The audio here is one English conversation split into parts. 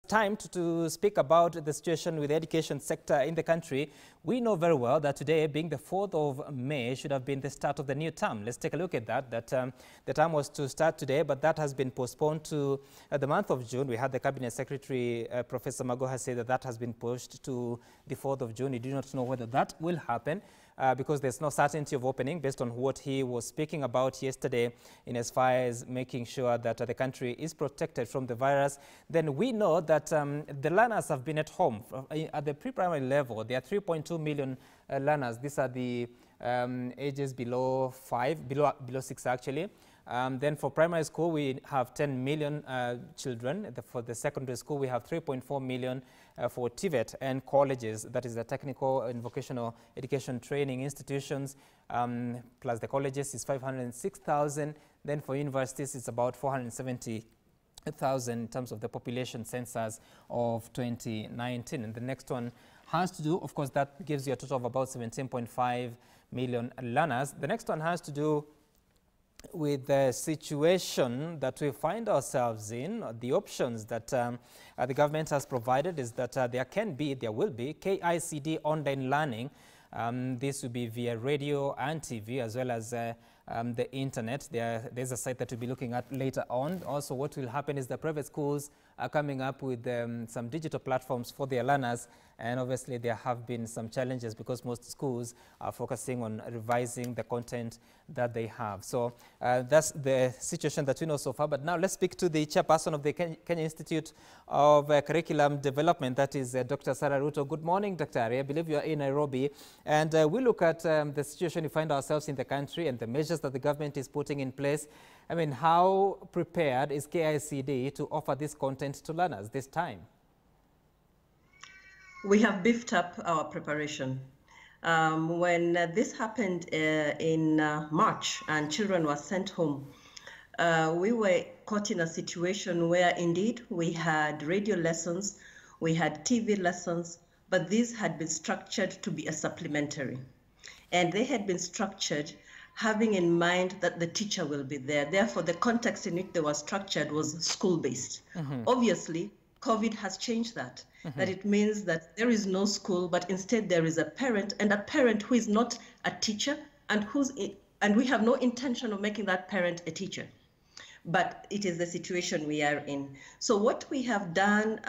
Time to speak about the situation with the education sector in the country. We know very well that today, being the 4th of May, should have been the start of the new term. Let's take a look at that. The term was to start today, but that has been postponed to the month of June. We had the Cabinet Secretary, Professor Magoha, say that has been pushed to the 4th of June. We do not know whether that will happen. Because there's no certainty of opening based on what he was speaking about yesterday in as far as making sure that the country is protected from the virus. Then we know that the learners have been at home. At the pre-primary level, there are 3.2 million learners. These are the ages below 6 actually. Then for primary school, we have 10 million children. For the secondary school, we have 3.4 million for TVET and colleges, that is the technical and vocational education training institutions, plus the colleges is 506,000. Then for universities, it's about 470,000 in terms of the population census of 2019. And the next one has to do, of course, that gives you a total of about 17.5 million learners. The next one has to do with the situation that we find ourselves in. The options that the government has provided is that there will be KICD online learning. This will be via radio and TV as well as the internet. There's a site that we'll be looking at later on. Also, what will happen is the private schools are coming up with some digital platforms for their learners, and obviously there have been some challenges because most schools are focusing on revising the content that they have. So that's the situation that we know so far. But now let's speak to the chairperson of the Kenya Institute of Curriculum Development, that is Dr. Sarah Ruto. Good morning, Dr. Ari. I believe you are in Nairobi, and we look at the situation we find ourselves in the country and the measures that the government is putting in place. I mean, how prepared is KICD to offer this content to learners this time? We have beefed up our preparation. When this happened in March and children were sent home, we were caught in a situation where indeed we had radio lessons, we had TV lessons, but these had been structured to be a supplementary. And they had been structured having in mind that the teacher will be there. Therefore, the context in which they were structured was school-based. Obviously, COVID has changed that. That it means that there is no school, but instead there is a parent, and a parent who is not a teacher, and we have no intention of making that parent a teacher. But it is the situation we are in. So what we have done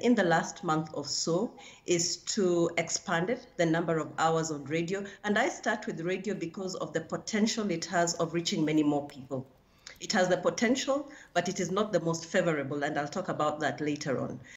in the last month or so is to expand it, the number of hours on radio. And I start with radio because of the potential it has of reaching many more people. It has the potential, but it is not the most favorable, and I'll talk about that later on.